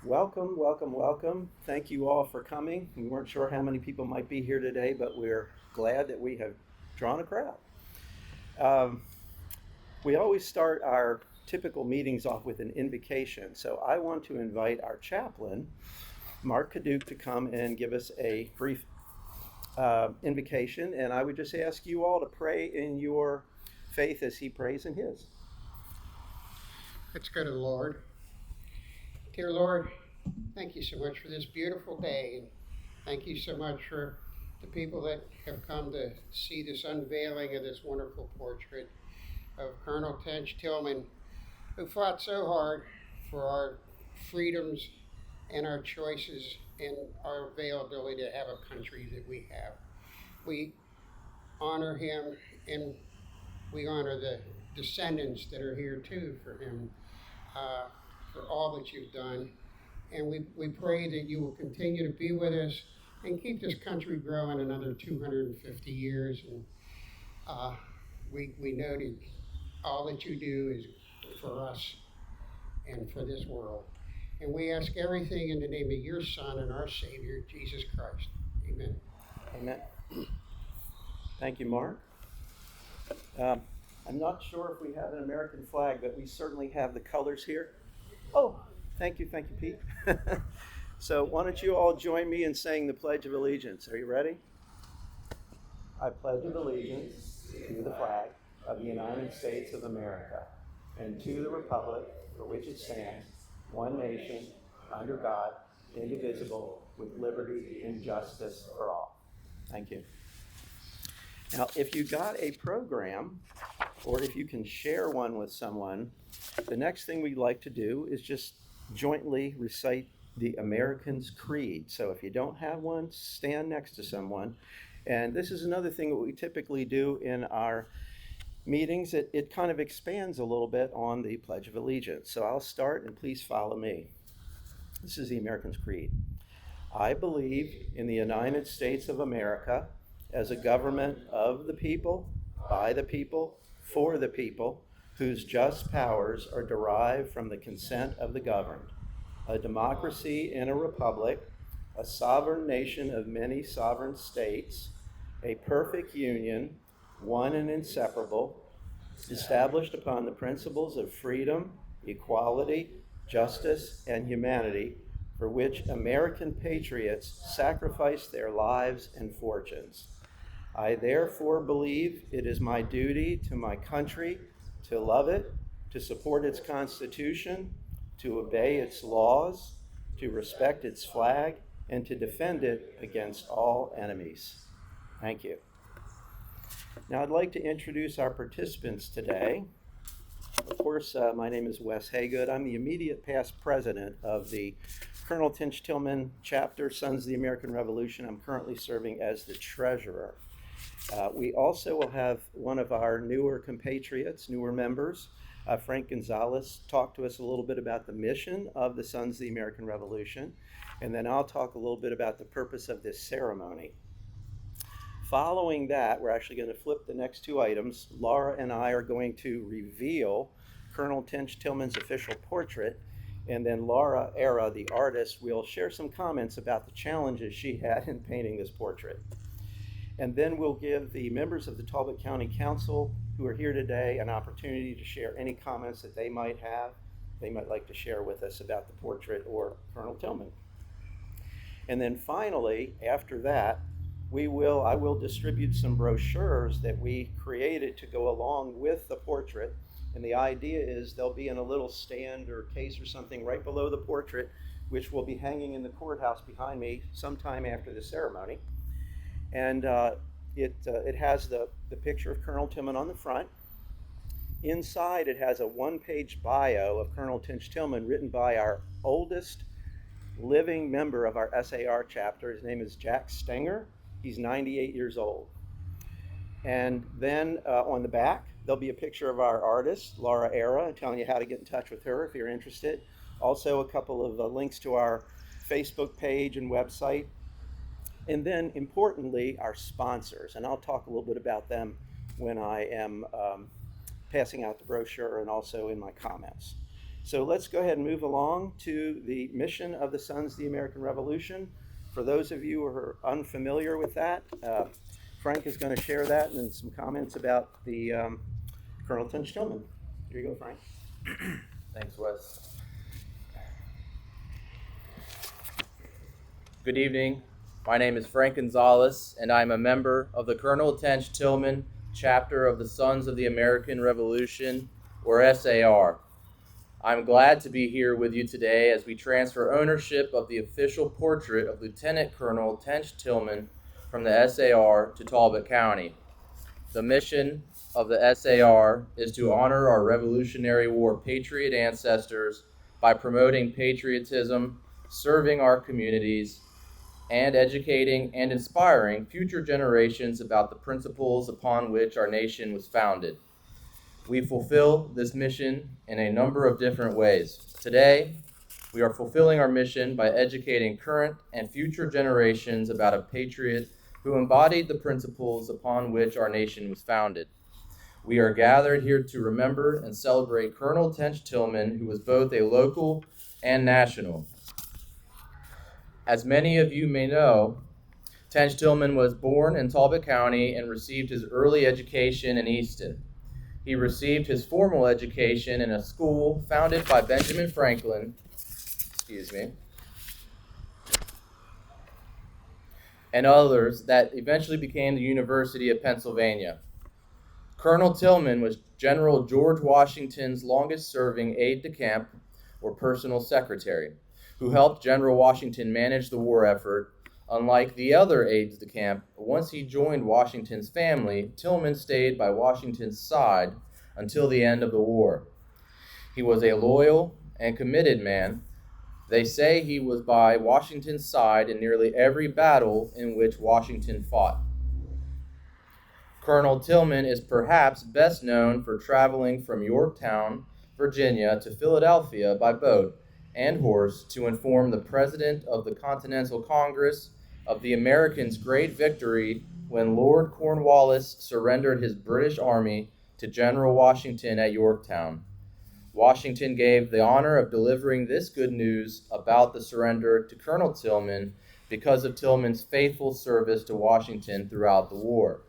Welcome, welcome, welcome. Thank you all for coming. We weren't sure how many people might be here today, but we're glad that we have drawn a crowd. Um, we always start our typical meetings off with an invocation, so I want to invite our chaplain, Mark Hagood, to come and give us a brief invocation, and I would just ask you all to pray in your faith as he prays in his. Let's go to the Lord. Dear Lord, thank you so much for this beautiful day. And thank you so much for the people that have come to see this unveiling of this wonderful portrait of Colonel Tench Tilghman, who fought so hard for our freedoms and our choices and our availability to have a country that we have. We honor him, and we honor the descendants that are here too for him. For all that you've done. And we pray that you will continue to be with us and keep this country growing another 250 years. And we know that all that you do is for us and for this world. And we ask everything in the name of your Son and our Savior, Jesus Christ. Amen. Amen. Thank you, Mark. I'm not sure if we have an American flag, but we certainly have the colors here. Oh, thank you, Pete. So why don't you all join me in saying the Pledge of Allegiance. Are you ready? I pledge allegiance to the flag of the United States of America and to the republic for which it stands, one nation, under God, indivisible, with liberty and justice for all. Thank you. Now, if you got a program, or if you can share one with someone, the next thing we'd like to do is just jointly recite the American's Creed. So if you don't have one, stand next to someone. And this is another thing that we typically do in our meetings. It kind of expands a little bit on the Pledge of Allegiance. So I'll start, and please follow me. This is the American's Creed. I believe in the United States of America as a government of the people, by the people, for the people, whose just powers are derived from the consent of the governed, a democracy and a republic, a sovereign nation of many sovereign states, a perfect union, one and inseparable, established upon the principles of freedom, equality, justice, and humanity, for which American patriots sacrificed their lives and fortunes. I therefore believe it is my duty to my country to love it, to support its Constitution, to obey its laws, to respect its flag, and to defend it against all enemies. Thank you. Now I'd like to introduce our participants today. Of course, my name is Wes Hagood. I'm the immediate past president of the Colonel Tench Tilghman Chapter, Sons of the American Revolution. I'm currently serving as the treasurer. We also will have one of our newer compatriots, newer members, Frank Gunsallus, talk to us a little bit about the mission of the Sons of the American Revolution, and then I'll talk a little bit about the purpose of this ceremony. Following that, we're actually going to flip the next two items. Laura and I are going to reveal Colonel Tench Tilghman's official portrait, and then Laura Era, the artist, will share some comments about the challenges she had in painting this portrait. And then we'll give the members of the Talbot County Council who are here today an opportunity to share any comments that they might have, they might like to share with us about the portrait or Colonel Tilghman. And then finally, after that, I will distribute some brochures that we created to go along with the portrait. And the idea is they'll be in a little stand or case or something right below the portrait, which will be hanging in the courthouse behind me sometime after the ceremony. And it has the picture of Colonel Tilghman on the front. Inside, it has a one-page bio of Colonel Tench Tilghman written by our oldest living member of our SAR chapter. His name is Jack Stenger. He's 98 years old. And then on the back, there'll be a picture of our artist, Laura Era, telling you how to get in touch with her if you're interested. Also, a couple of links to our Facebook page and website. And then, importantly, our sponsors. And I'll talk a little bit about them when I am passing out the brochure and also in my comments. So let's go ahead and move along to the mission of the Sons of the American Revolution. For those of you who are unfamiliar with that, Frank is going to share that and some comments about the Colonel Tench Tilghman. Here you go, Frank. Thanks, Wes. Good evening. My name is Frank Gunsallus, and I'm a member of the Colonel Tench Tilghman Chapter of the Sons of the American Revolution, or SAR. I'm glad to be here with you today as we transfer ownership of the official portrait of Lieutenant Colonel Tench Tilghman from the SAR to Talbot County. The mission of the SAR is to honor our Revolutionary War patriot ancestors by promoting patriotism, serving our communities, and educating and inspiring future generations about the principles upon which our nation was founded. We fulfill this mission in a number of different ways. Today, we are fulfilling our mission by educating current and future generations about a patriot who embodied the principles upon which our nation was founded. We are gathered here to remember and celebrate Colonel Tench Tilghman, who was both a local and national. As many of you may know, Tench Tilghman was born in Talbot County and received his early education in Easton. He received his formal education in a school founded by Benjamin Franklin, and others that eventually became the University of Pennsylvania. Colonel Tilghman was General George Washington's longest-serving aide-de-camp, or personal secretary, who helped General Washington manage the war effort. Unlike the other aides-de-camp, once he joined Washington's family, Tilghman stayed by Washington's side until the end of the war. He was a loyal and committed man. They say he was by Washington's side in nearly every battle in which Washington fought. Colonel Tilghman is perhaps best known for traveling from Yorktown, Virginia to Philadelphia by boat and horse to inform the President of the Continental Congress of the Americans' great victory when Lord Cornwallis surrendered his British army to General Washington at Yorktown. Washington gave the honor of delivering this good news about the surrender to Colonel Tilghman because of Tilghman's faithful service to Washington throughout the war.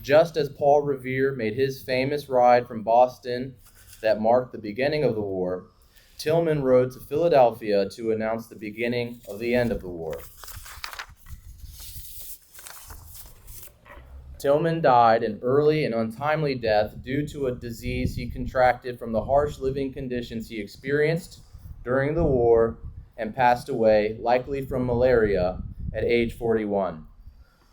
Just as Paul Revere made his famous ride from Boston that marked the beginning of the war, Tilghman rode to Philadelphia to announce the beginning of the end of the war. Tilghman died an early and untimely death due to a disease he contracted from the harsh living conditions he experienced during the war and passed away, likely from malaria, at age 41.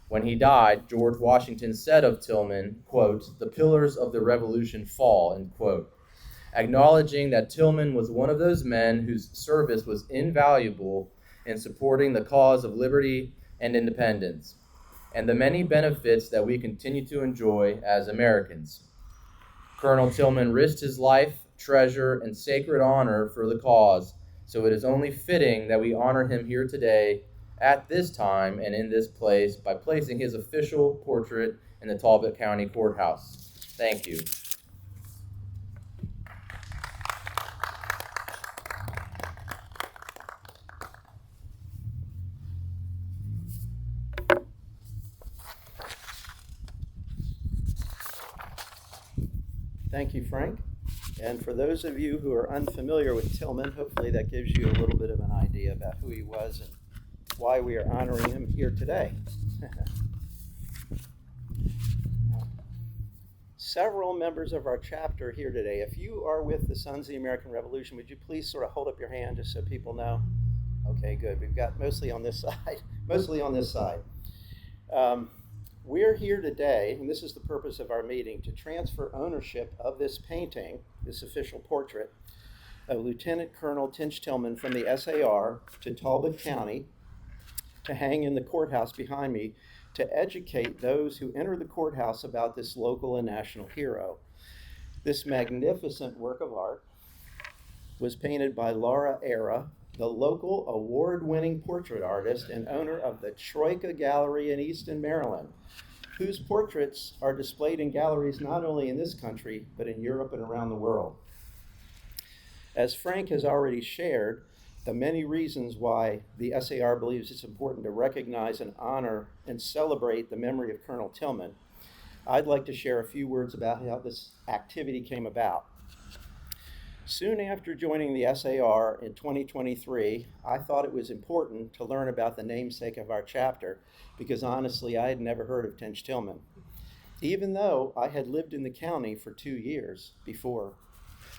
When he died, George Washington said of Tilghman, quote, "The pillars of the revolution fall," end quote, acknowledging that Tilghman was one of those men whose service was invaluable in supporting the cause of liberty and independence, and the many benefits that we continue to enjoy as Americans. Colonel Tilghman risked his life, treasure, and sacred honor for the cause, so it is only fitting that we honor him here today, at this time and in this place, by placing his official portrait in the Talbot County Courthouse. Thank you. Thank you, Frank. And for those of you who are unfamiliar with Tilghman, hopefully that gives you a little bit of an idea about who he was and why we are honoring him here today. Several members of our chapter here today. If you are with the Sons of the American Revolution, would you please sort of hold up your hand just so people know? Okay, good. We've got mostly on this side. We're here today, and this is the purpose of our meeting, to transfer ownership of this painting, this official portrait, of Lieutenant Colonel Tench Tilghman from the SAR to Talbot County to hang in the courthouse behind me to educate those who enter the courthouse about this local and national hero. This magnificent work of art was painted by Laura Era, the local award-winning portrait artist and owner of the Troika Gallery in Easton, Maryland, whose portraits are displayed in galleries not only in this country, but in Europe and around the world. As Frank has already shared, the many reasons why the SAR believes it's important to recognize and honor and celebrate the memory of Colonel Tilghman, I'd like to share a few words about how this activity came about. Soon after joining the SAR in 2023, I thought it was important to learn about the namesake of our chapter because honestly, I had never heard of Tench Tilghman, even though I had lived in the county for 2 years before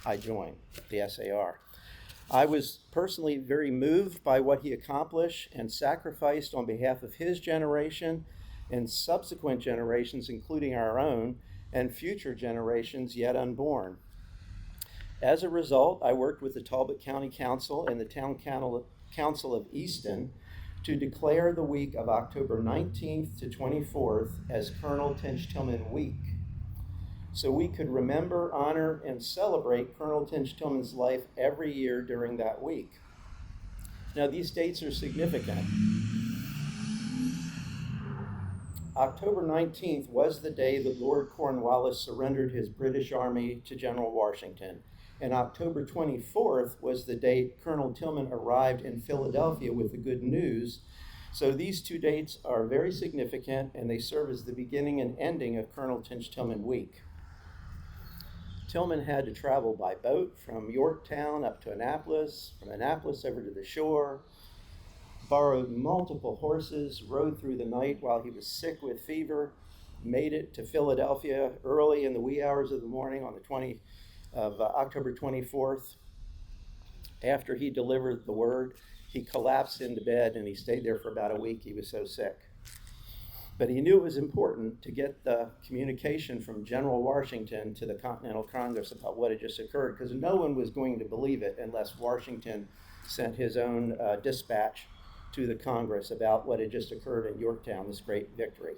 I joined the SAR. I was personally very moved by what he accomplished and sacrificed on behalf of his generation and subsequent generations, including our own, and future generations yet unborn. As a result, I worked with the Talbot County Council and the Town Council of Easton to declare the week of October 19th to 24th as Colonel Tench Tilghman Week, so we could remember, honor, and celebrate Colonel Tench Tilghman's life every year during that week. Now, these dates are significant. October 19th was the day that Lord Cornwallis surrendered his British Army to General Washington, and October 24th was the date Colonel Tilghman arrived in Philadelphia with the good news. So these two dates are very significant, and they serve as the beginning and ending of Colonel Tench Tilghman Week. Tilghman had to travel by boat from Yorktown up to Annapolis, from Annapolis over to the shore, borrowed multiple horses, rode through the night while he was sick with fever, made it to Philadelphia early in the wee hours of the morning on the October 24th. After he delivered the word, he collapsed into bed and he stayed there for about a week. He was so sick. But he knew it was important to get the communication from General Washington to the Continental Congress about what had just occurred, because no one was going to believe it unless Washington sent his own dispatch to the Congress about what had just occurred in Yorktown, this great victory.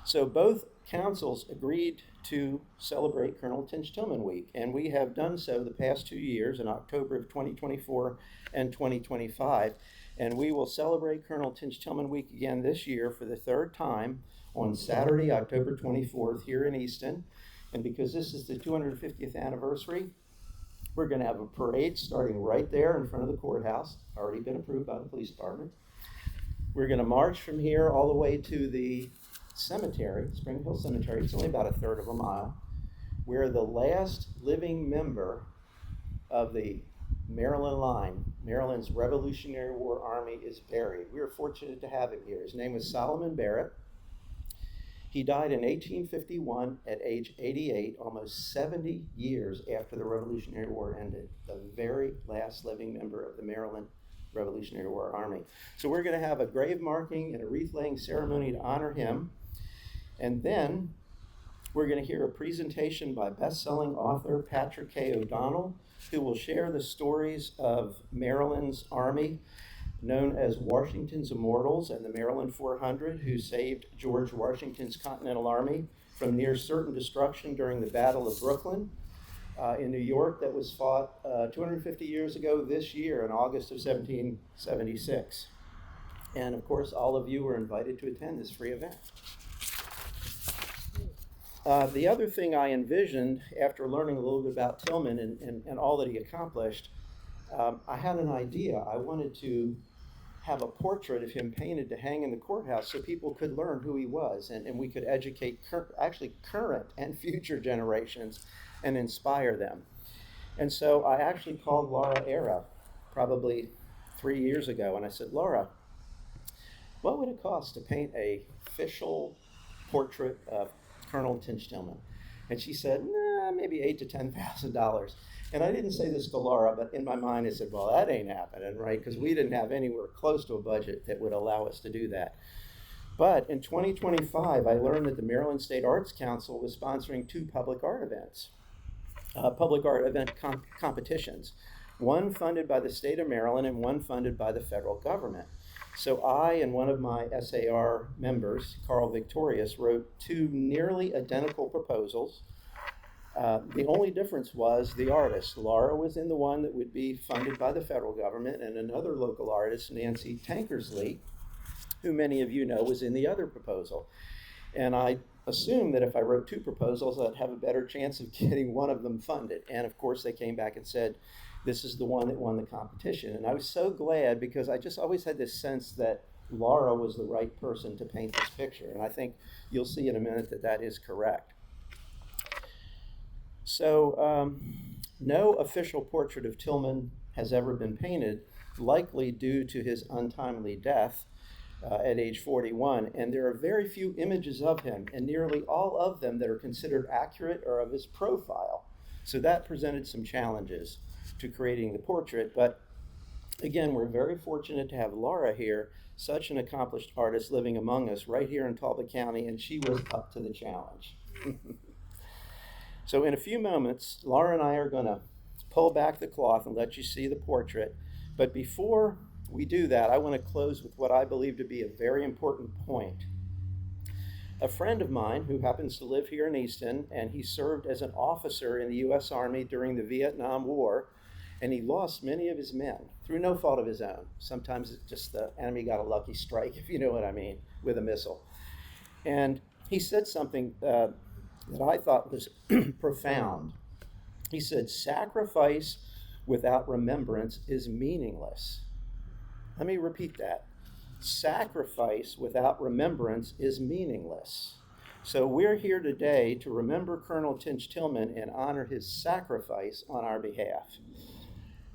So both councils agreed to celebrate Colonel Tench Tilghman Week, and we have done so the past 2 years in October of 2024 and 2025, and we will celebrate Colonel Tench Tilghman Week again this year for the third time on Saturday, October 24th here in Easton, and because this is the 250th anniversary, we're going to have a parade starting right there in front of the courthouse, already been approved by the police department. We're going to march from here all the way to the cemetery, Spring Hill Cemetery. It's only about a third of a mile, where the last living member of the Maryland line, Maryland's Revolutionary War Army, is buried. We are fortunate to have him here. His name was Solomon Barrett. He died in 1851 at age 88, almost 70 years after the Revolutionary War ended, the very last living member of the Maryland Revolutionary War Army. So we're going to have a grave marking and a wreath-laying ceremony to honor him. And then we're going to hear a presentation by best-selling author Patrick K. O'Donnell, who will share the stories of Maryland's Army, known as Washington's Immortals and the Maryland 400, who saved George Washington's Continental Army from near certain destruction during the Battle of Brooklyn in New York that was fought 250 years ago this year in August of 1776. And of course, all of you were invited to attend this free event. The other thing I envisioned after learning a little bit about Tilghman and all that he accomplished, I had an idea. I wanted to have a portrait of him painted to hang in the courthouse so people could learn who he was, and we could educate current and future generations and inspire them. And so I actually called Laura Era probably 3 years ago, and I said, Laura, what would it cost to paint a official portrait of Colonel Tench Tilghman? And she said, maybe $8,000 to $10,000. And I didn't say this to Laura, but in my mind I said, well, that ain't happening, right? Because we didn't have anywhere close to a budget that would allow us to do that. But in 2025, I learned that the Maryland State Arts Council was sponsoring 2 public art events, competitions, one funded by the state of Maryland and one funded by the federal government. So I and one of my SAR members, Carl Victorious, wrote 2 nearly identical proposals. The only difference was the artist. Laura was in the one that would be funded by the federal government, and another local artist, Nancy Tankersley, who many of you know, was in the other proposal. And I assumed that if I wrote 2 proposals, I'd have a better chance of getting one of them funded. And of course, they came back and said, this is the one that won the competition. And I was so glad, because I just always had this sense that Laura was the right person to paint this picture. And I think you'll see in a minute that that is correct. So no official portrait of Tilghman has ever been painted, likely due to his untimely death at age 41. And there are very few images of him, and nearly all of them that are considered accurate are of his profile. So that presented some challenges to creating the portrait. But again, we're very fortunate to have Laura here, such an accomplished artist living among us right here in Talbot County, and she was up to the challenge. So in a few moments, Laura and I are going to pull back the cloth and let you see the portrait. But before we do that, I want to close with what I believe to be a very important point. A friend of mine who happens to live here in Easton, and he served as an officer in the U.S. Army during the Vietnam War, and he lost many of his men through no fault of his own. Sometimes it's just the enemy got a lucky strike, if you know what I mean, with a missile. And he said something that I thought was profound. He said, sacrifice without remembrance is meaningless. Let me repeat that. Sacrifice without remembrance is meaningless. So we're here today to remember Colonel Tench Tilghman and honor his sacrifice on our behalf.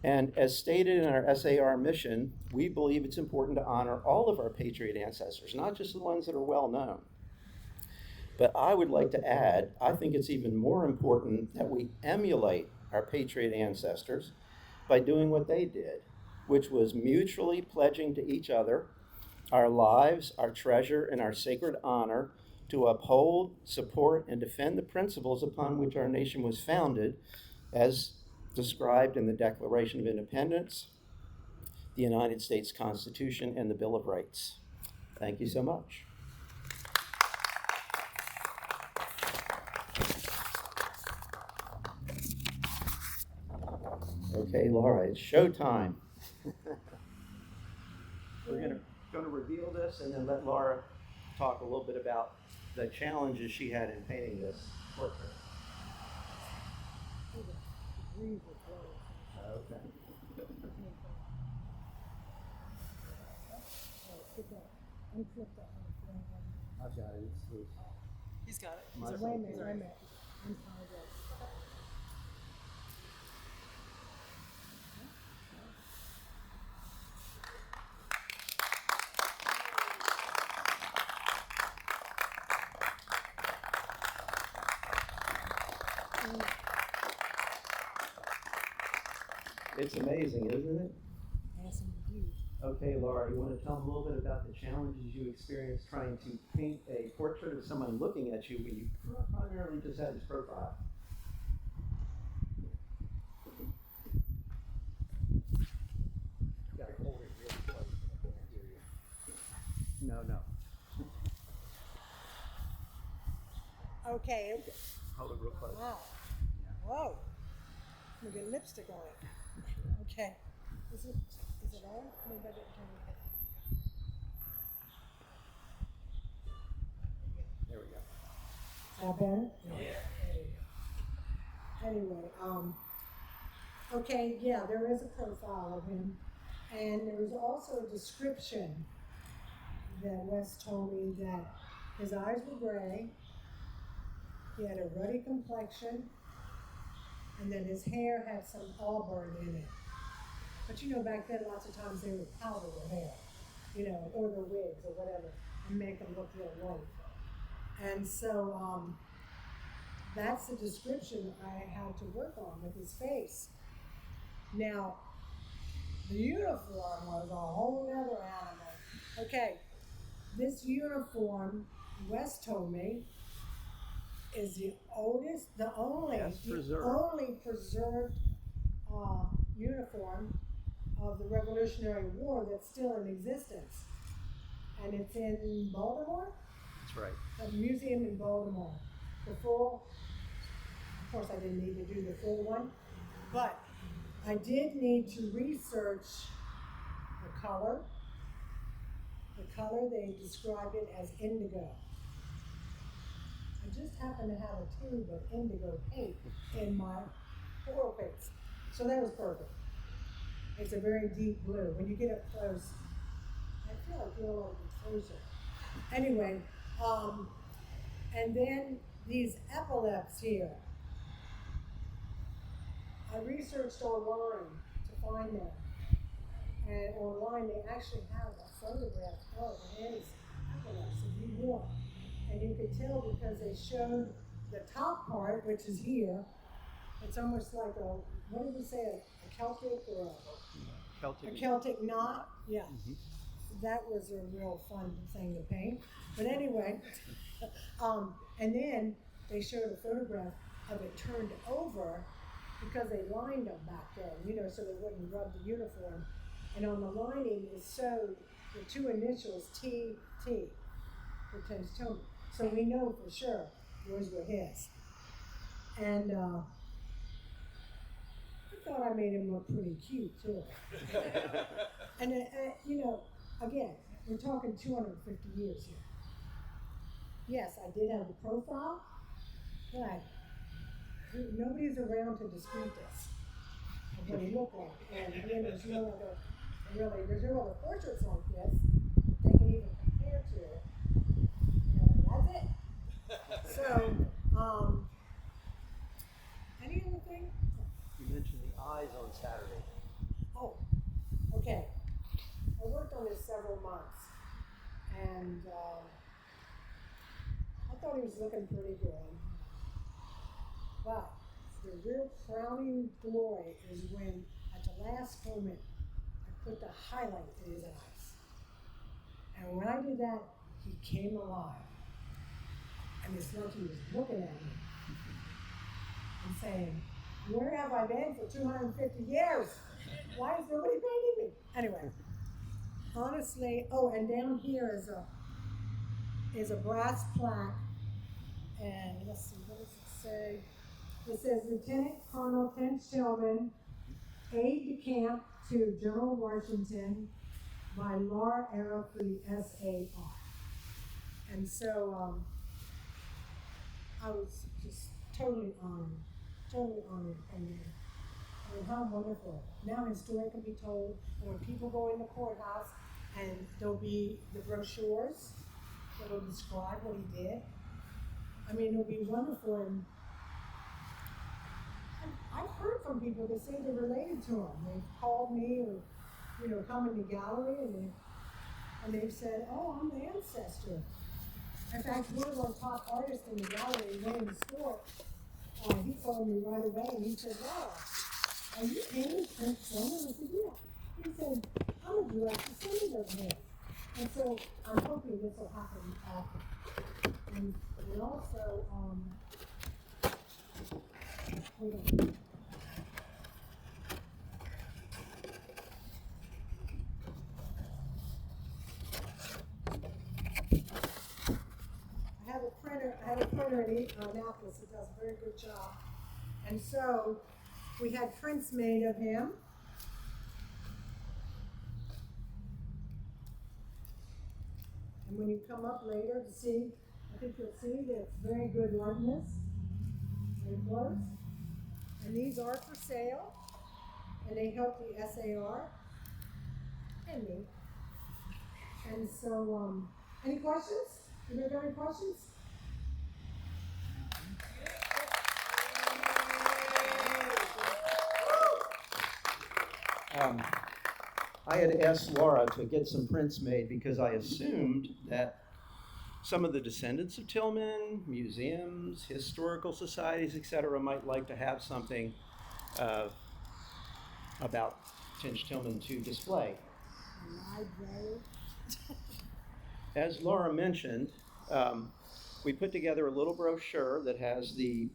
And as stated in our SAR mission, we believe it's important to honor all of our patriot ancestors, not just the ones that are well known. But I would like to add, I think it's even more important that we emulate our patriot ancestors by doing what they did, which was mutually pledging to each other our lives, our treasure, and our sacred honor to uphold, support, and defend the principles upon which our nation was founded, as described in the Declaration of Independence, the United States Constitution, and the Bill of Rights. Thank you so much. Okay, Laura, it's showtime. We're going to reveal this and then let Laura talk a little bit about the challenges she had in painting this portrait. Okay. I've got it. It's loose. He's got it. My Wait a minute, wait a minute. I'm apologize. It's amazing, isn't it? Yes, indeed. Okay, Laura, you want to tell them a little bit about the challenges you experienced trying to paint a portrait of someone looking at you when you primarily just had his profile? Got to hold it really close. I can't hear you. No. Okay. Hold it real close. Wow. Whoa. I'm gonna get lipstick on it. Okay. Is it on? Maybe I didn't turn it. There we go. That better? Yeah. Anyway, okay, yeah, there is a profile of him, and there was also a description that Wes told me that his eyes were gray, he had a ruddy complexion, and then his hair had some auburn in it. But you know, back then, lots of times they would powder their hair, you know, or their wigs or whatever, and make them look real white. And so, that's the description I had to work on with his face. Now, the uniform was a whole other animal. Okay, this uniform, Wes told me, is the only preserved uniform of the Revolutionary War that's still in existence. And it's in Baltimore? That's right. A museum in Baltimore. The full, of course I didn't need to do the full one, but I did need to research the color. The color, they described it as indigo. I just happened to have a tube of indigo paint in my oil paints. So that was perfect. It's a very deep blue. When you get up close, I feel like you're a little bit closer. Anyway, and then these epaulets here. I researched online to find them. And online they actually have a photograph of his epaulets if you want. And you could tell because they showed the top part, which is here. It's almost like a, what did we say, a Celtic or a Celtic knot? Yeah. Mm-hmm. That was a real fun thing to paint. But anyway, and then they showed a photograph of it turned over because they lined them back then, you know, so they wouldn't rub the uniform. And on the lining is sewed the two initials TT for Tench Tilghman. So we know for sure those were his. And I thought I made him look pretty cute too. And you know, again, we're talking 250 years here. Yes, I did have the profile, but nobody's around to dispute this of what he looked like. And again, there's no other portraits like this they can even compare to it. You know, that's it. So, any other thing? You mentioned the eyes on Saturday. Oh, okay. I worked on this several months, and I thought he was looking pretty good. But the real crowning glory is when, at the last moment, I put the highlight in his eyes. And when I did that, he came alive. And it's like he was looking at me and saying, where have I been for 250 years? Why is nobody painting me? Anyway, honestly, oh, and down here is a brass plaque. And let's see, what does it say? It says Lieutenant Colonel Tench Tilghman, aide-de-camp to General Washington by Laura Arrow for the SAR. And so I was just totally honored. And how wonderful. Now his story can be told, and when people go in the courthouse, and there'll be the brochures that'll describe what he did. I mean, it'll be wonderful. And I've heard from people that say they're related to him. They've called me or, you know, come in the gallery and they've said, oh, I'm the ancestor. In fact, one of our top artists in the gallery, Wayne Stewart, he called me right away and he said, wow, are you painting Tench Tilghman? I said, yeah. He said, I'm a direct descendant of him. And so I'm hoping this will happen often. And also, hold on. I have a printer in Annapolis that does a very good job. And so we had prints made of him. And when you come up later to see, I think you'll see that it's very good likeness. Very close. And these are for sale. And they help the SAR and me. And so, any questions? Anybody got any questions? I had asked Laura to get some prints made because I assumed that some of the descendants of Tilghman, museums, historical societies, etc., might like to have something about Tench Tilghman to display. As Laura mentioned, we put together a little brochure that has the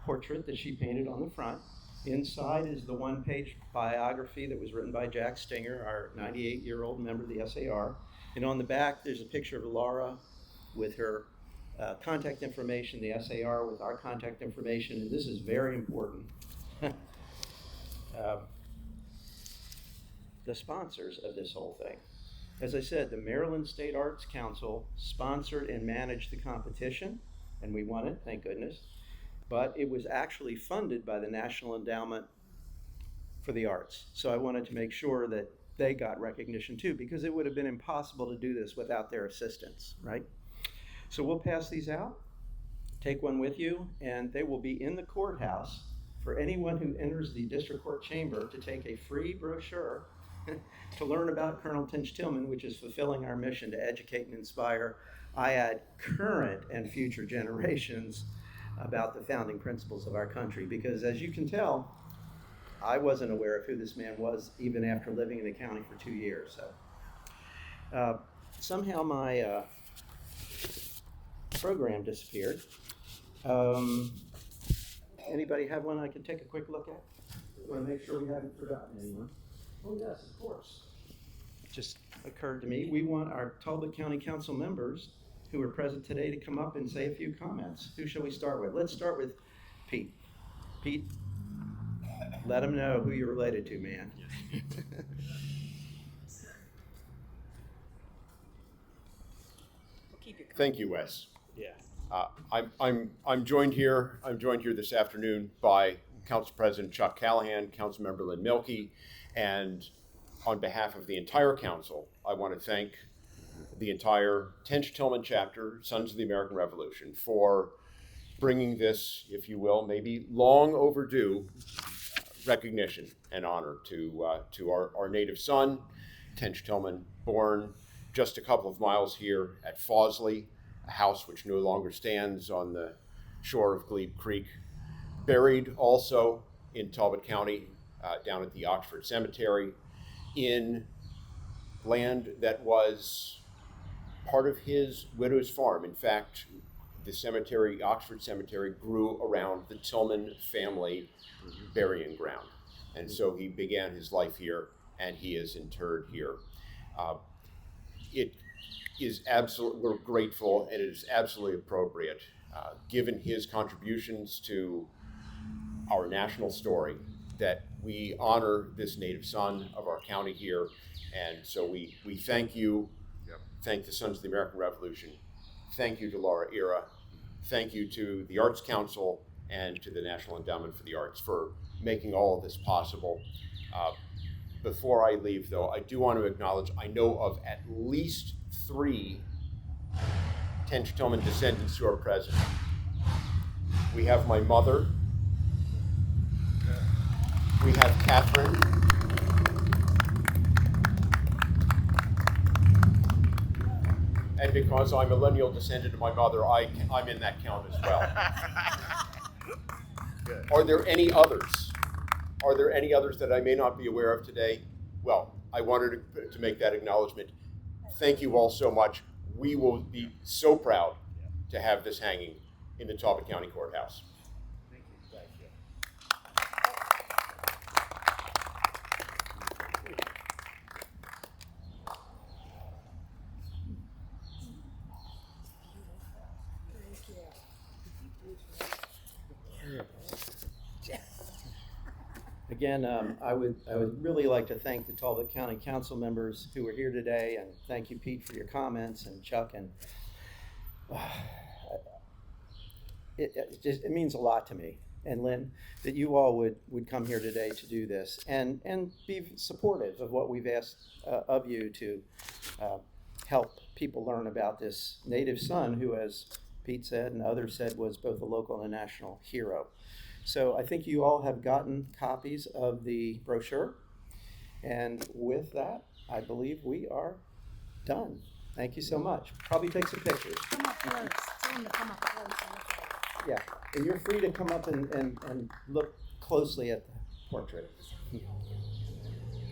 portrait that she painted on the front. Inside is the one-page biography that was written by Jack Stinger, our 98-year-old member of the SAR. And on the back, there's a picture of Laura with her contact information, the SAR with our contact information, and this is very important. The sponsors of this whole thing. As I said, the Maryland State Arts Council sponsored and managed the competition, and we won it, thank goodness. But it was actually funded by the National Endowment for the Arts. So I wanted to make sure that they got recognition too, because it would have been impossible to do this without their assistance, right? So we'll pass these out. Take one with you, and they will be in the courthouse for anyone who enters the district court chamber to take a free brochure to learn about Colonel Tench Tilghman, which is fulfilling our mission to educate and inspire, I add, current and future generations about the founding principles of our country. Because as you can tell, I wasn't aware of who this man was even after living in the county for 2 years. So somehow my program disappeared. Anybody have one I can take a quick look at? I want to make sure we haven't forgotten anyone. Oh yes, of course. It just occurred to me, we want our Talbot County Council members who are present today to come up and say a few comments. Who shall we start with? Let's start with Pete. Pete, let them know who you're related to, man. Thank you, Wes. Yeah. I'm joined here. I'm joined here this afternoon by Council President Chuck Callahan, Councilmember Lynn Milkey, and on behalf of the entire council, I want to thank the entire Tench Tilghman Chapter, Sons of the American Revolution, for bringing this, if you will, maybe long overdue recognition and honor to our native son, Tench Tilghman, born just a couple of miles here at Fawsley, a house which no longer stands on the shore of Glebe Creek, buried also in Talbot County, down at the Oxford Cemetery, in land that was part of his widow's farm. In fact, the cemetery, Oxford Cemetery, grew around the Tilghman family burying ground. And so he began his life here, and he is interred here. It is absolutely, we're grateful, and it is absolutely appropriate, given his contributions to our national story, that we honor this native son of our county here. And so we thank you, thank the Sons of the American Revolution, thank you to Laura Ira, thank you to the Arts Council and to the National Endowment for the Arts for making all of this possible. Before I leave, though, I do want to acknowledge, I know of at least 3 Tench Tilghman descendants who are present. We have my mother, we have Catherine, and because I'm a lineal descendant of my mother, I'm in that count as well. Good. Are there any others? Are there any others that I may not be aware of today? Well, I wanted to make that acknowledgement. Thank you all so much. We will be so proud to have this hanging in the Talbot County Courthouse. Thank you. Thank you. Again, I would really like to thank the Talbot County Council members who are here today, and thank you, Pete, for your comments, and Chuck, and it means a lot to me, and Lynn, that you all would come here today to do this and be supportive of what we've asked of you to help people learn about this native son who, as Pete said and others said, was both a local and a national hero. So I think you all have gotten copies of the brochure. And with that, I believe we are done. Thank you so much. Probably take some pictures. Come up close. Tell them to come up close. Yeah, and you're free to come up and look closely at the portrait.